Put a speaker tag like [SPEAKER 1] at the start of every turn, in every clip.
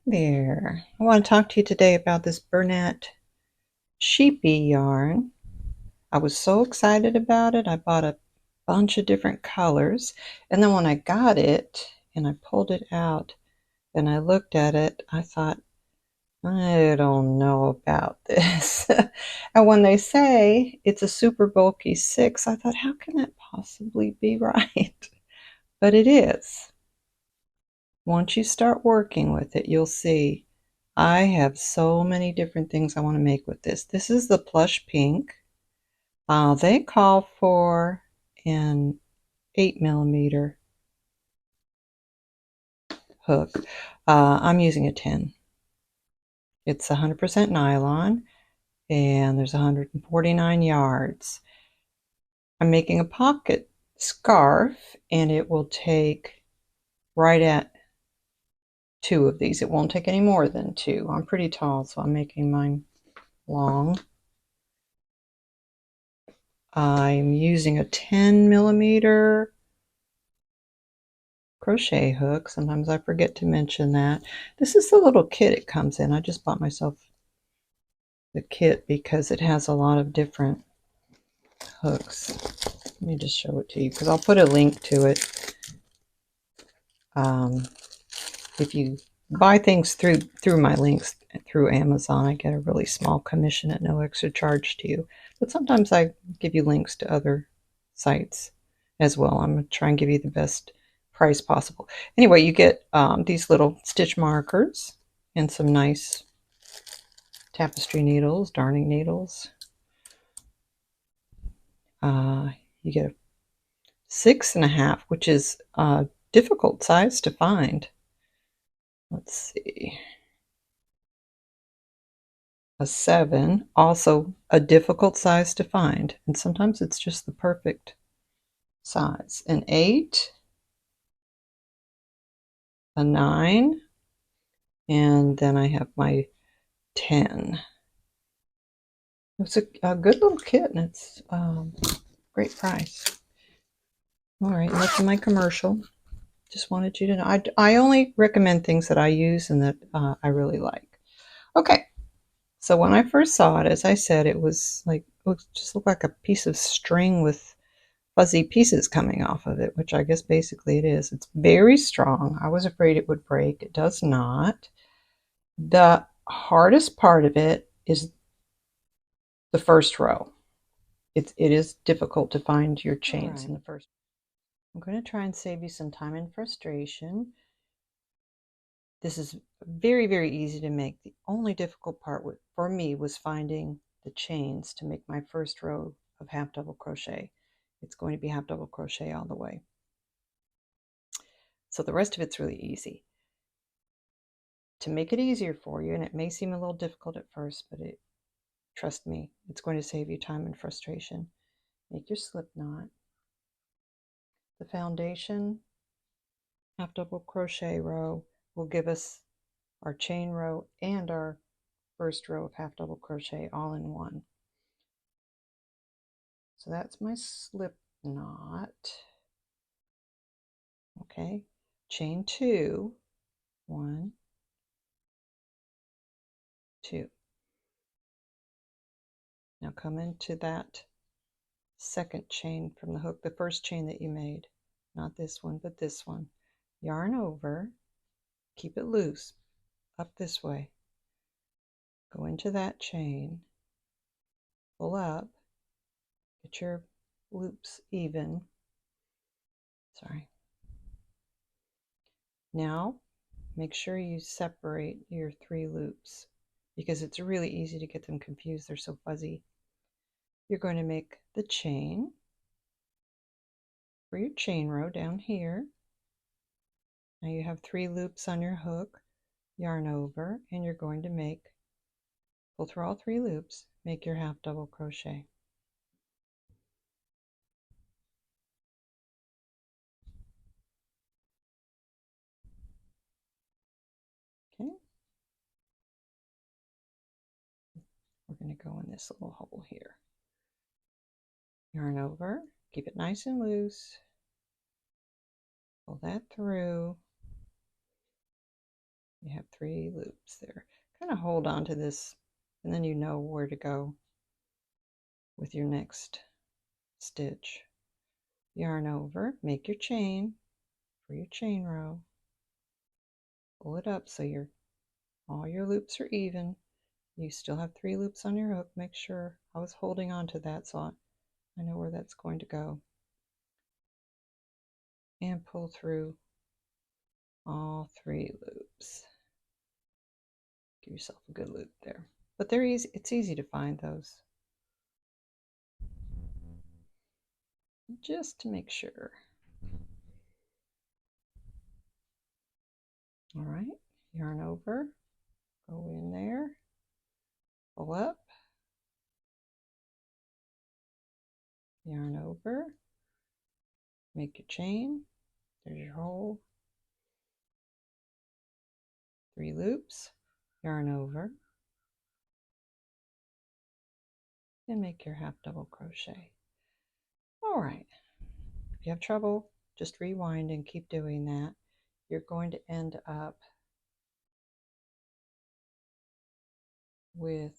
[SPEAKER 1] There. I want to talk to you today about this Burnett sheepy yarn. I was so excited about it. I bought a bunch of different colors. And then when I got it and I pulled it out and I looked at it, I thought, I don't know about this. And when they say it's a super bulky 6, I thought, how can that possibly be right? But it is. Once you start working with it, you'll see I have so many different things I want to make with this. This is the Plush Pink. They call for an 8mm hook. I'm using a 10. It's 100% nylon and there's 149 yards. I'm making a pocket scarf and it will take right at 2 of these. It won't take any more than 2. I'm pretty tall, so I'm making mine long. I'm using a 10mm crochet hook. Sometimes I forget to mention that. This is the little kit it comes in. I just bought myself the kit because it has a lot of different hooks. Let me just show it to you because I'll put a link to it. If you buy things through my links through Amazon, I get a really small commission at no extra charge to you. But sometimes I give you links to other sites as well. I'm going to try and give you the best price possible. Anyway, you get these little stitch markers and some nice tapestry needles, darning needles. You get a 6.5, which is a difficult size to find. Let's see. A 7, also a difficult size to find, and sometimes it's just the perfect size. An 8, a 9, and then I have my 10. It's a good little kit, and it's great price. All right, that's my commercial. Just wanted you to know. I only recommend things that I use and that I really like. Okay, so when I first saw it, as I said, it was like, it just looked like a piece of string with fuzzy pieces coming off of it, which I guess basically it is. It's very strong. I was afraid it would break. It does not. The hardest part of it is the first row. It is difficult to find your chains in the first. I'm going to try and save you some time and frustration. This is very, very easy to make. The only difficult part for me was finding the chains to make my first row of half double crochet. It's going to be half double crochet all the way. So the rest of it's really easy. To make it easier for you, and it may seem a little difficult at first, but trust me, it's going to save you time and frustration. Make your slip knot. The foundation half double crochet row will give us our chain row and our first row of half double crochet all in one. So that's my slip knot. Okay, chain 2, 1, 2. Now come into that second chain from the hook, the first chain that you made, not this one, but this one. Yarn over, keep it loose, up this way. Go into that chain, pull up, get your loops even. Sorry. Now, make sure you separate your 3 loops because it's really easy to get them confused. They're so fuzzy. You're going to make the chain for your chain row down here. Now you have 3 loops on your hook, yarn over, and you're going to pull through all 3 loops, make your half double crochet. Okay, we're going to go in this little hole here. Yarn over, keep it nice and loose, pull that through, You have 3 loops there. Kind of hold on to this, and then you know where to go with your next stitch. Yarn over, make your chain for your chain row. Pull it up so all your loops are even. You still have 3 loops on your hook. Make sure I was holding on to that so I know where that's going to go. And pull through all 3 loops. Give yourself a good loop there. But they're easy. It's easy to find those. Just to make sure. All right, yarn over, go in there, pull up, yarn over, make your chain. There's your hole. 3 loops, yarn over, and make your half double crochet. All right, if you have trouble, just rewind and keep doing that. You're going to end up with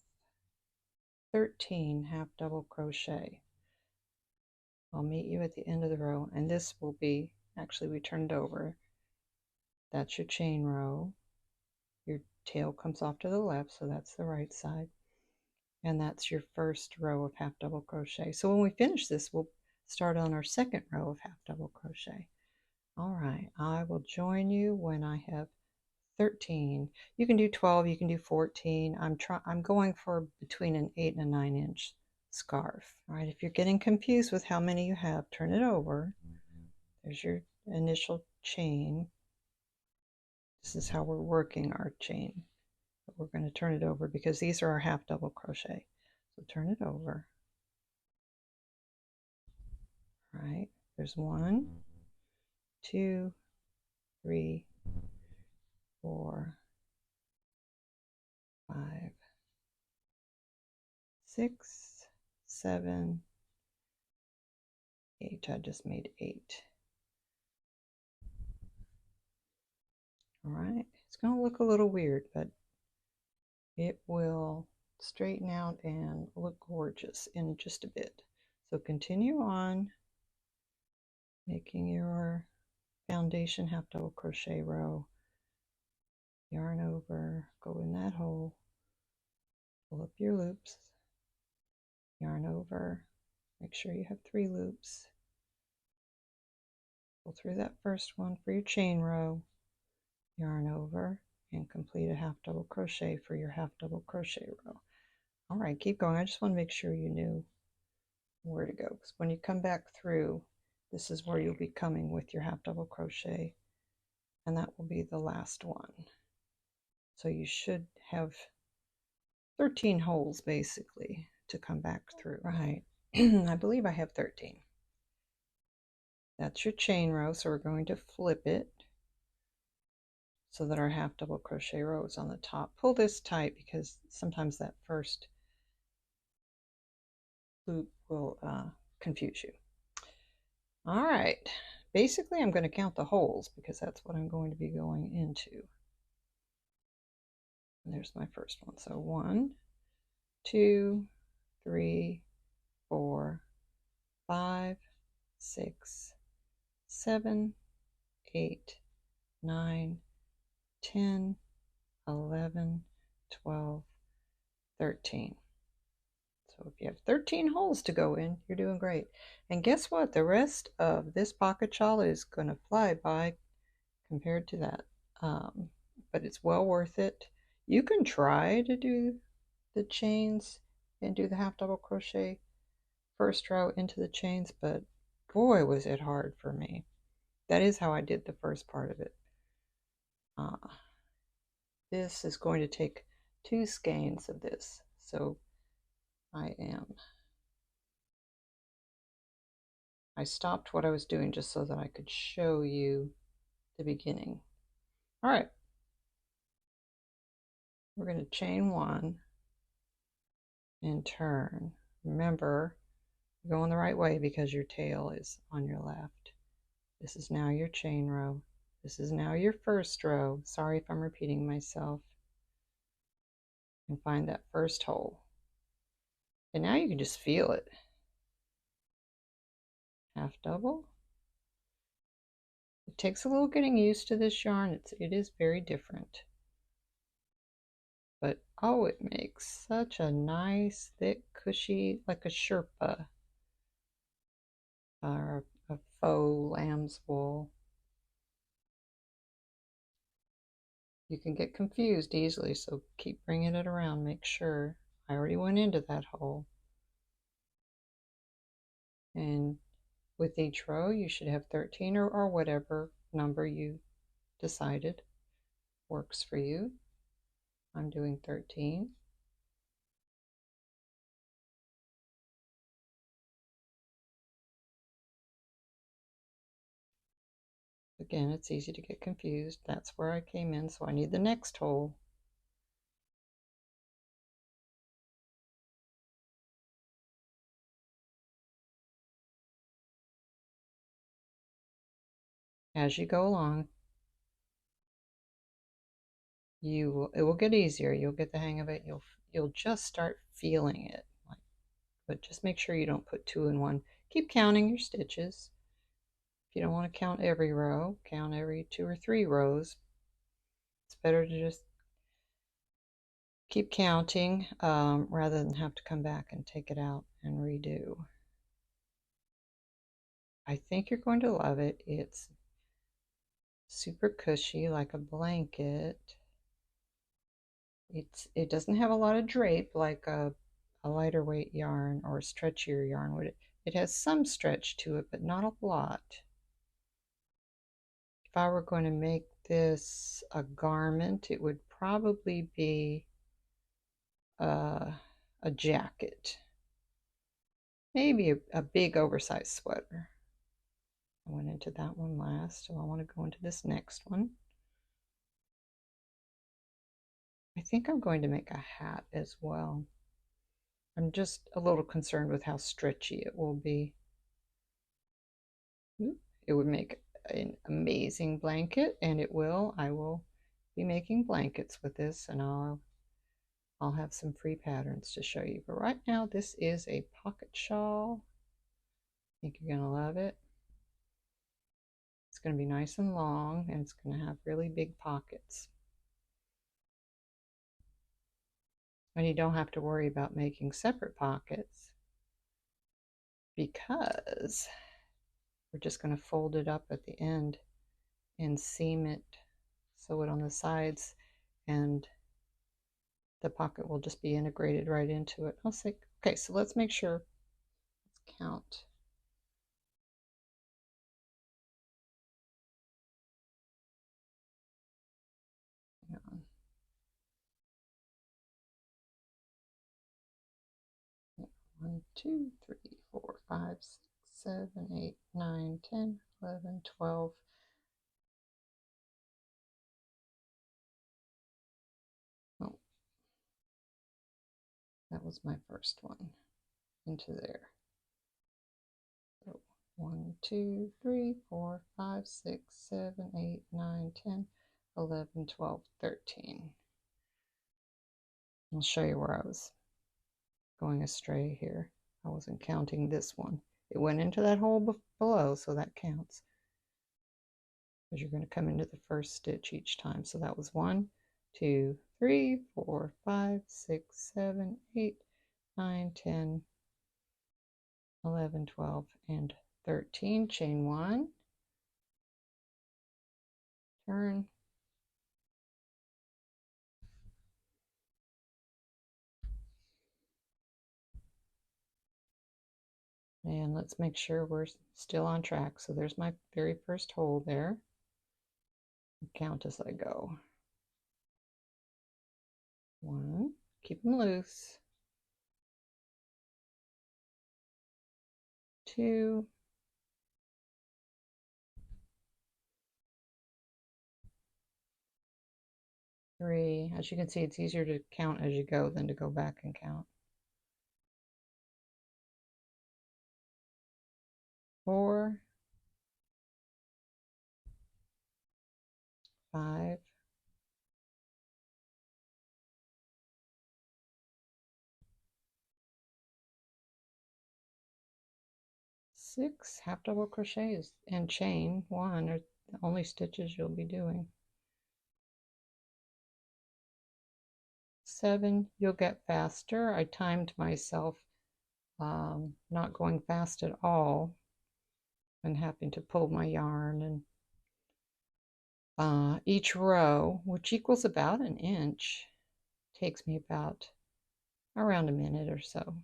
[SPEAKER 1] 13 half double crochet. I'll meet you at the end of the row, and this will be, actually we turned it over. That's your chain row. Your tail comes off to the left, so that's the right side. And that's your first row of half double crochet. So when we finish this, we'll start on our second row of half double crochet. All right, I will join you when I have 13. You can do 12, you can do 14. I'm going for between an 8 and a 9 inch scarf. All right, if you're getting confused with how many you have, turn it over. There's your initial chain. This is how we're working our chain. But we're going to turn it over because these are our half double crochet. So turn it over. All right, there's 1, 2, 3, 4, 5, 6, 7, 8. I just made 8. All right, it's going to look a little weird, but it will straighten out and look gorgeous in just a bit. So continue on making your foundation half double crochet row, yarn over, go in that hole, pull up your loops, yarn over, make sure you have 3 loops, pull through that first one for your chain row, yarn over, and complete a half double crochet for your half double crochet row. All right, keep going. I just want to make sure you knew where to go, because when you come back through, this is where you'll be coming with your half double crochet, and that will be the last one. So you should have 13 holes basically to come back through. Right. I believe I have 13. That's your chain row, so we're going to flip it so that our half double crochet row is on the top. Pull this tight because sometimes that first loop will confuse you. All right, basically I'm going to count the holes because that's what I'm going to be going into. And there's my first one. So 1, 2, 3, 4, 5, 6, 7, 8, 9, 10, 11, 12, 13. So if you have 13 holes to go in, you're doing great. And guess what? The rest of this pocket shawl is going to fly by compared to that. But it's well worth it. You can try to do the chains and do the half double crochet first row into the chains, but boy was it hard for me. That is how I did the first part of it. This is going to take 2 skeins of this, so I stopped what I was doing just so that I could show you the beginning. All right, we're going to chain 1 and turn. Remember, you're going the right way because your tail is on your left. This is now your chain row. This is now your first row. Sorry if I'm repeating myself. And find that first hole. And now you can just feel it. Half double. It takes a little getting used to this yarn. It is very different. But oh, it makes such a nice, thick, cushy, like a Sherpa or a faux lamb's wool. You can get confused easily, so keep bringing it around. Make sure. I already went into that hole. And with each row, you should have 13 or whatever number you decided works for you. I'm doing 13. Again, it's easy to get confused. That's where I came in, so I need the next hole. As you go along, it will get easier. You'll get the hang of it. You'll just start feeling it. But just make sure you don't put two in one. Keep counting your stitches. If you don't want to count every row, count every 2 or 3 rows. It's better to just keep counting rather than have to come back and take it out and redo. I think you're going to love it. It's super cushy, like a blanket. It doesn't have a lot of drape like a lighter weight yarn or a stretchier yarn would. It has some stretch to it, but not a lot. If I were going to make this a garment, it would probably be a jacket. Maybe a big oversized sweater. I went into that one last, so I want to go into this next one. I think I'm going to make a hat as well. I'm just a little concerned with how stretchy it will be. It would make an amazing blanket, and it will. I will be making blankets with this, and I'll have some free patterns to show you. But right now, this is a pocket shawl. I think you're going to love it. It's going to be nice and long, and it's going to have really big pockets. And you don't have to worry about making separate pockets because we're just going to fold it up at the end and seam it, sew it on the sides, and the pocket will just be integrated right into it. I'll say, okay, so let's make sure. Let's count. Hang on. 1, 2, 3, 4, 5, 6, 7, 8, 9, 10, 11, 12. Oh, that was my first one into there. So 1, 2, 3, 4, 5, 6, 7, 8, 9, 10, 11, 12, 13. I'll show you where I was going astray here. I wasn't counting this one. It went into that hole below, so that counts. Because you're going to come into the first stitch each time. So that was 1, 2, 3, 4, 5, 6, 7, 8, 9, 10, 11, 12, and 13. Chain 1. Turn. And let's make sure we're still on track. So there's my very first hole there. Count as I go. 1, keep them loose. 2, 3. As you can see, it's easier to count as you go than to go back and count. 4, 5, 6 half double crochets and chain 1 are the only stitches you'll be doing. 7, you'll get faster. I timed myself not going fast at all and having to pull my yarn, and each row, which equals about an inch, takes me about around a minute or so.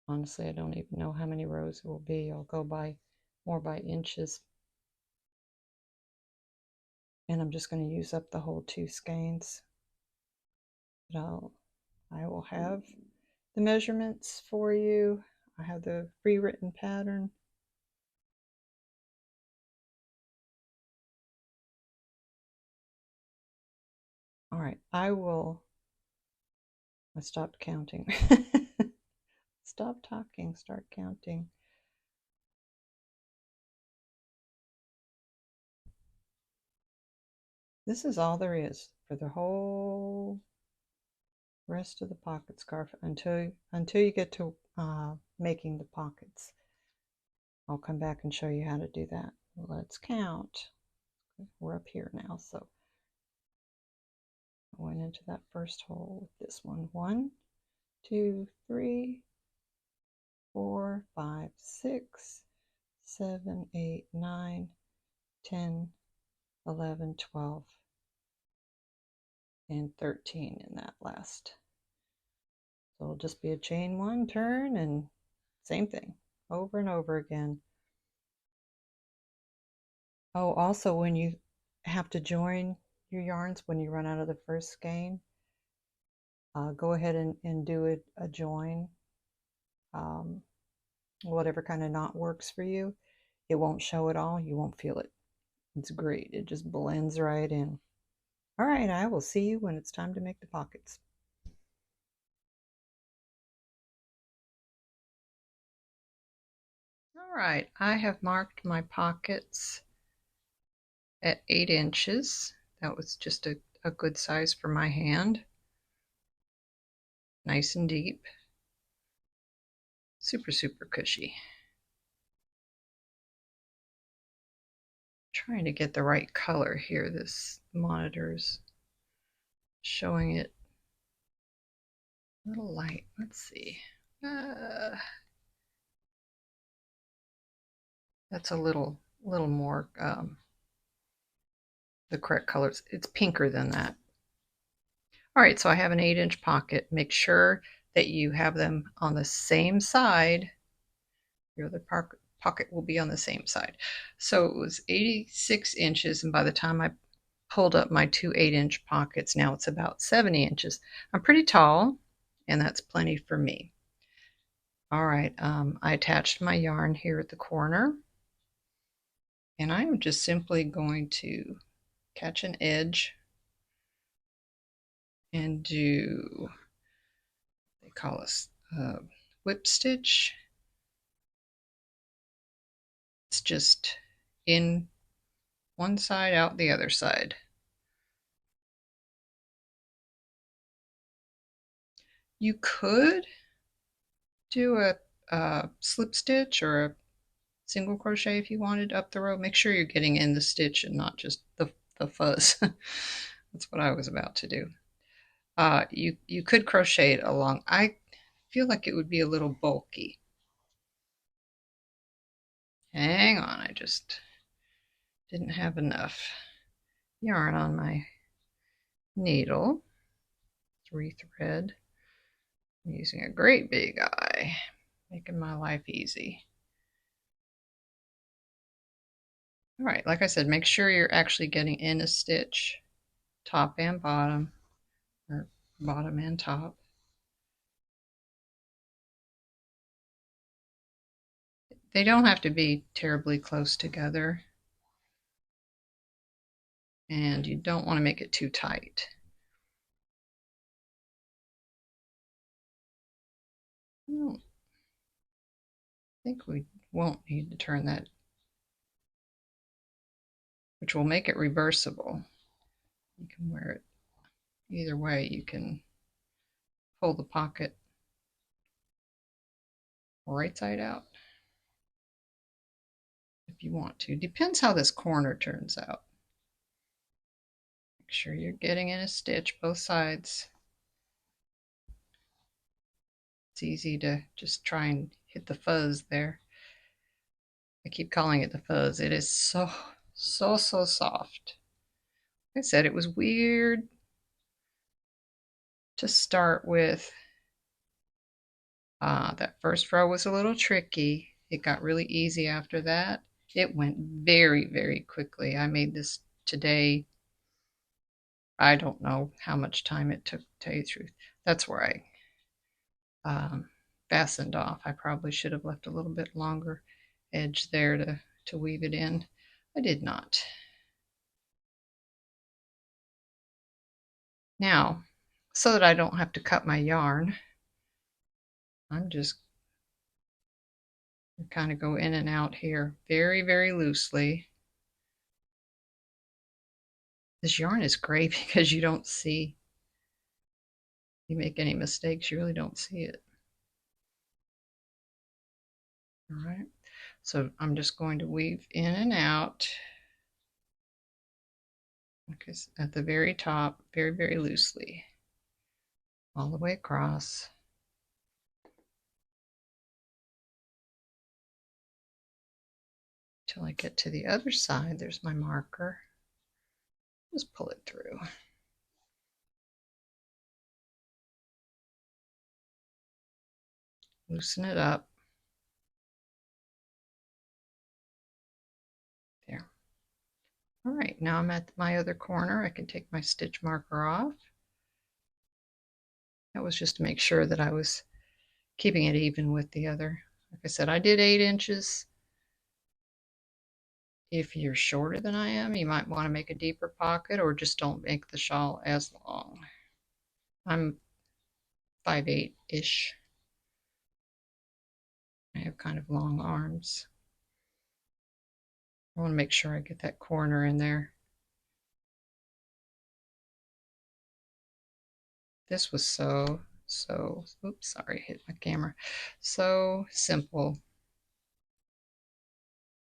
[SPEAKER 1] Honestly, I don't even know how many rows it will be. I'll go by more by inches. And I'm just going to use up the whole 2 skeins. But I will have the measurements for you. I have the pre-written pattern. All right, I stopped counting. Stop talking, start counting. This is all there is for the whole rest of the pocket scarf until you get to making the pockets. I'll come back and show you how to do that. Let's count. We're up here now, so I went into that first hole with this one. 1, 2, 3, 4, 5, 6, 7, 8, 9, 10, 11, 12, and 13 in that last. So it'll just be a chain 1, turn, and same thing over and over again. Oh, also when you have to join your yarns, when you run out of the first skein, go ahead and do a join, whatever kind of knot works for you. It won't show at all. You won't feel it. It's great. It just blends right in. All right, I will see you when it's time to make the pockets. All right, I have marked my pockets at 8 inches. That was just a good size for my hand. Nice and deep. Super, super cushy. Trying to get the right color here. This monitor's showing it a little light. Let's see. That's a little more the correct colors. It's pinker than that. All right, so I have an 8-inch pocket. Make sure that you have them on the same side. Your other pocket will be on the same side. So it was 86 inches, and by the time I pulled up my 2 8-inch pockets, now it's about 70 inches. I'm pretty tall, and that's plenty for me. All right, I attached my yarn here at the corner, and I am just simply going to catch an edge and do, they call us whip stitch. It's just in one side, out the other side. You could do a slip stitch or a single crochet if you wanted up the row. Make sure you're getting in the stitch and not just the fuzz. That's what I was about to do. You could crochet it along. I feel like it would be a little bulky. Hang on, I just didn't have enough yarn on my needle. 3 thread. I'm using a great big eye, making my life easy. All right, like I said, make sure you're actually getting in a stitch, top and bottom, or bottom and top. They don't have to be terribly close together, and you don't want to make it too tight. I think we won't need to turn that which will make it reversible. You can wear it either way. You can pull the pocket right side out if you want to. Depends how this corner turns out. Make sure you're getting in a stitch both sides. It's easy to just try and hit the fuzz there. I keep calling it the fuzz. It is so soft. Like I said, it was weird to start with. That first row was a little tricky. It got really easy after that. It went very, very quickly. I made this today. I don't know how much time it took, to tell you the truth. That's where I fastened off. I probably should have left a little bit longer edge there to weave it in. I did not. Now, so that I don't have to cut my yarn, I'm just kind of go in and out here very, very loosely. This yarn is great because you don't see, you make any mistakes, you really don't see it. All right, so I'm just going to weave in and out. Okay, at the very top, very, very loosely, all the way across. Till I get to the other side. There's my marker. Just pull it through. Loosen it up. There. All right, now I'm at my other corner. I can take my stitch marker off. That was just to make sure that I was keeping it even with the other. Like I said, I did 8 inches. If you're shorter than I am, you might want to make a deeper pocket or just don't make the shawl as long. I'm 5'8"-ish. I have kind of long arms. I want to make sure I get that corner in there. This was so, oops, sorry, hit my camera. So simple.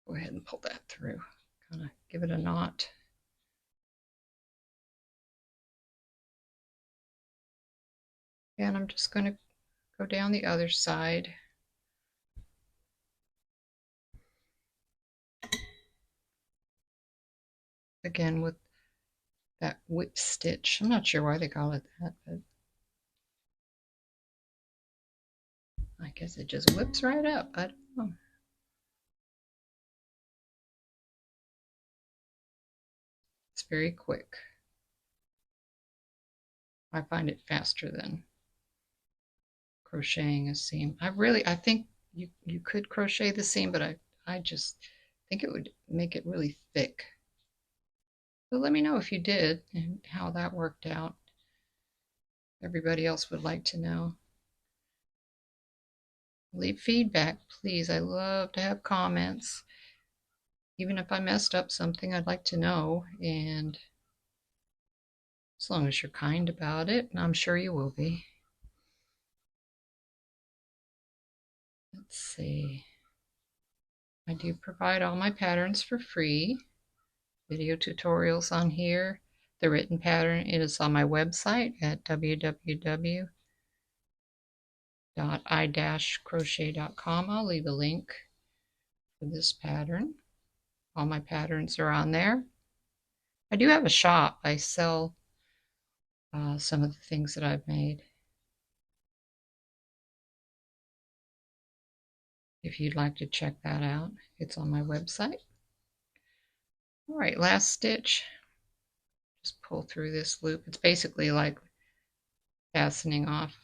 [SPEAKER 1] Go ahead and pull that through. Kind of give it a knot. And I'm just going to go down the other side. Again with that whip stitch. I'm not sure why they call it that, but I guess it just whips right up. I don't know. It's very quick. I find it faster than crocheting a seam. I think you could crochet the seam, but I just think it would make it really thick. So let me know if you did and how that worked out. Everybody else would like to know. Leave feedback, please. I love to have comments. Even if I messed up something, I'd like to know. And as long as you're kind about it, and I'm sure you will be. Let's see. I do provide all my patterns for free. Video tutorials on here. The written pattern is on my website at www.i-crochet.com. I'll leave a link for this pattern. All my patterns are on there. I do have a shop. I sell some of the things that I've made. If you'd like to check that out, it's on my website. All right, last stitch. Just pull through this loop. It's basically like fastening off.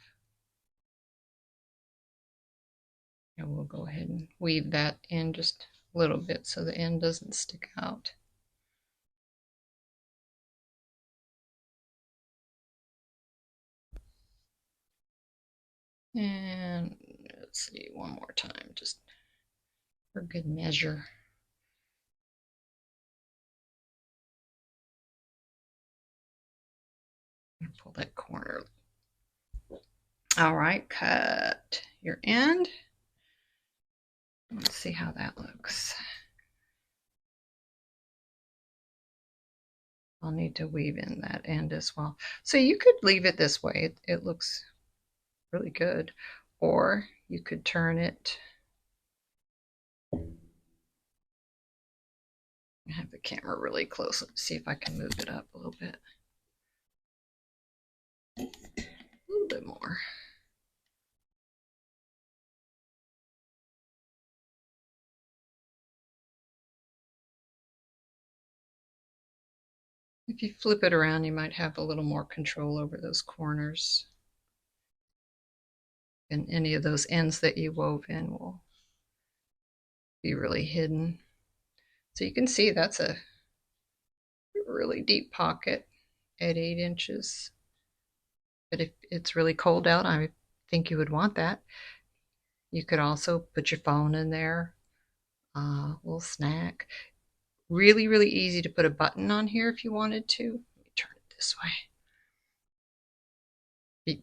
[SPEAKER 1] And we'll go ahead and weave that in just a little bit so the end doesn't stick out. And let's see, one more time, just for good measure. Pull that corner. All right, cut your end. Let's see how that looks. I'll need to weave in that end as well. So you could leave it this way. It looks really good. Or you could turn it. I have the camera really close. Let's see if I can move it up a little bit. A little bit more. If you flip it around, you might have a little more control over those corners. And any of those ends that you wove in will be really hidden. So you can see that's a really deep pocket at 8 inches. But if it's really cold out, I think you would want that. You could also put your phone in there, a little snack. Really, really easy to put a button on here if you wanted to. Let me turn it this way.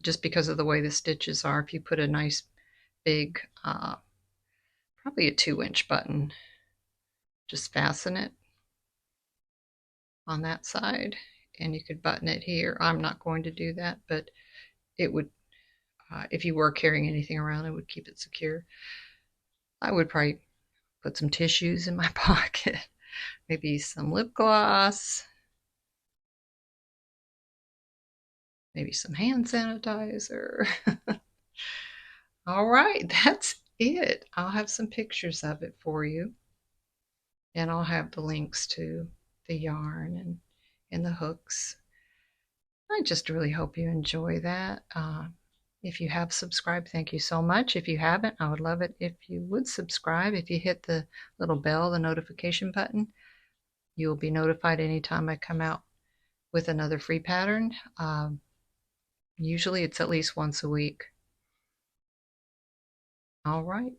[SPEAKER 1] Just because of the way the stitches are, if you put a nice big, probably a 2-inch button, just fasten it on that side and you could button it here. I'm not going to do that, but it would, if you were carrying anything around, it would keep it secure. I would probably put some tissues in my pocket, maybe some lip gloss, maybe some hand sanitizer. All right, that's it. I'll have some pictures of it for you, and I'll have the links to the yarn and the hooks. I just really hope you enjoy that. If you have subscribed, thank you so much. If you haven't, I would love it if you would subscribe. If you hit the little bell, the notification button, you will be notified anytime I come out with another free pattern. Usually it's at least once a week. All right.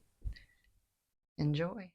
[SPEAKER 1] Enjoy.